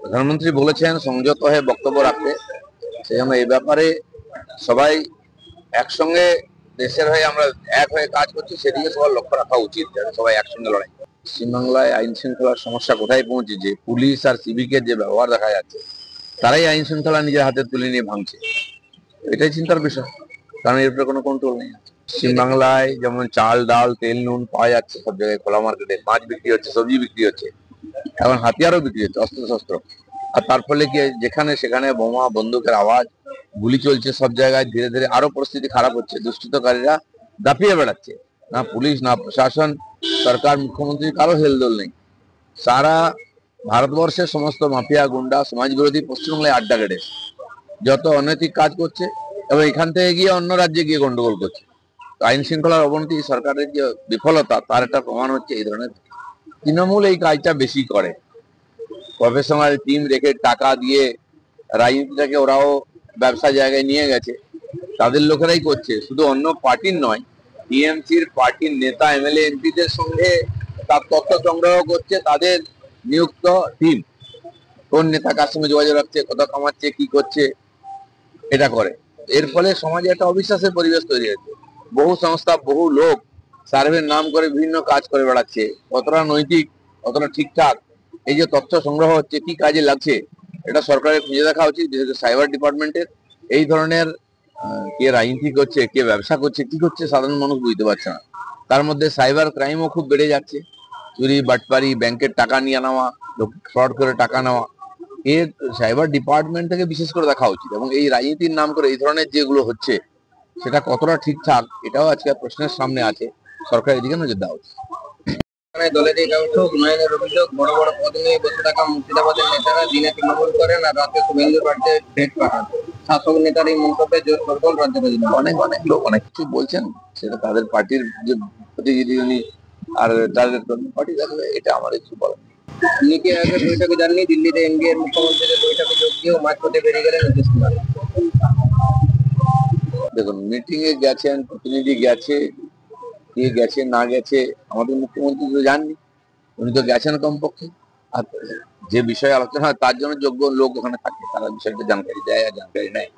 প্রধানমন্ত্রী বলেছেন সংযত হয়ে বক্তব্য রাখতে। সেজন্য এই ব্যাপারে সবাই একসঙ্গে দেশের হয়ে আমরা এক হয়ে কাজ করছি, সেদিকে সবার লক্ষ্য রাখা উচিত, যাতে সবাই একসঙ্গে লড়াই। পশ্চিমবাংলায় আইন শৃঙ্খলার সমস্যা কোথায় পৌঁছেছে, পুলিশ আর সিভিকের যে ব্যবহার দেখা যাচ্ছে, তারাই আইন শৃঙ্খলা নিজের হাতে তুলে নিয়ে ভাঙছে। এটাই চিন্তার বিষয়, কারণ এর উপরে কোনো কন্ট্রোল নেই। পশ্চিমবাংলায় যেমন চাল ডাল তেল নুন পাওয়া যাচ্ছে সব জায়গায়, খোলা মার্কেটে মাছ বিক্রি হচ্ছে, সবজি বিক্রি হচ্ছে, এখন হাতিয়ারও বিক্রি হচ্ছে, অস্ত্র শস্ত্র। আর তার ফলে কি, যেখানে সেখানে বোমা বন্দুকের আওয়াজ, গুলি চলছে সব জায়গায়। ধীরে ধীরে আরো পরিস্থিতি খারাপ হচ্ছে, দুষ্কৃতকারীরা দাপিয়ে বেড়াচ্ছে। না পুলিশ, না প্রশাসন, সরকার, মুখ্যমন্ত্রী, কারো হেলদোল নেই। সারা ভারতবর্ষের সমস্ত মাফিয়া গুন্ডা সমাজ বিরোধী পশ্চিমবাংলায় আড্ডা কেটেছে, যত অনৈতিক কাজ করছে এবং এখান থেকে গিয়ে অন্য রাজ্যে গিয়ে গন্ডগোল করছে। আইন শৃঙ্খলার অবনতি, সরকারের যে বিফলতা, তার একটা প্রমাণ হচ্ছে এই ধরনের। তৃণমূল এই কাজটা বেশি করে, প্রফেশনাল টিম রেখে টাকা দিয়ে রাজনীতিটাকে ওরাও ব্যবসা জায়গায় নিয়ে গেছে, তাদের লোকেরাই করছে, শুধু অন্য পার্টির নয়। টিএমসির পার্টির নেতা এমএলএ এমপিদের সঙ্গে তার তথ্য সংগ্রহ করছে তাদের নিযুক্ত টিম, কোন নেতা কার সঙ্গে যোগাযোগ রাখছে, কত কামাচ্ছে, কি করছে, এটা করে। এর ফলে সমাজে একটা অবিশ্বাসের পরিবেশ তৈরি হয়েছে। বহু সংস্থা, বহু লোক সার্ভের নাম করে বিভিন্ন কাজ করে বেড়াচ্ছে, কতটা নৈতিক, কতটা ঠিকঠাক এই যে তথ্য সংগ্রহ হচ্ছে, কি কাজে লাগছে, এটা সরকারের খুঁজে দেখা উচিত, বিশেষ করে সাইবার ডিপার্টমেন্টের। এই ধরনের কে রাজনীতি করছে, কে ব্যবসা করছে, কি করছে, সাধারণ মানুষ বুঝতে পারছে না। তার মধ্যে সাইবার ক্রাইমও খুব বেড়ে যাচ্ছে, চুরি বাটপারি, ব্যাংকের টাকা নিয়ে নেওয়া, ফ্রড করে টাকা নেওয়া। এর সাইবার ডিপার্টমেন্ট থেকে বিশেষ করে দেখা উচিত, এবং এই রাজনীতির নাম করে এই ধরনের যেগুলো হচ্ছে সেটা কতটা ঠিকঠাক, এটাও আজকে প্রশ্নের সামনে আছে। সরকার এদিকে নজর দেওয়া উচিত। দলের একাংশ উন্নয়নের অভিযোগ, বড় বড় পদ নিয়ে বসে থাকা মুর্শিদাবাদের নেতারা দিনে তৃণমূল করেন আর রাতে শুভেন্দুর বাড়িতে ভেট পাঠান। শাসক নেতার এই মন্তব্যে জোর সরগোল রাজ্য রাজনীতি। অনেক অনেক লোক অনেক কিছু বলছেন, সেটা তাদের পার্টির যে প্রতিনিধি উনি আর তাদের পার্টি থাকবে, এটা আমার কিছু বলার নেই। নীতি আয়োগের বৈঠকে যাননি, দিল্লিতে এনডিএ এর মুখ্যমন্ত্রীদের বৈঠকে যোগ দিয়েও মাঝপথে বেরিয়ে গেলেন নীতিশ কুমার। দেখুন, মিটিং এ গেছেন, প্রতিনিধি গেছে, কে গেছে না গেছে আমাদের মুখ্যমন্ত্রী তো জাননি, উনি তো গেছেন কমপক্ষে। আর যে বিষয়ে আলোচনা হয় তার জন্য যোগ্য লোক ওখানে থাকে, তারা বিষয়টা জানকারি দেয় আর জানকারি নেয়।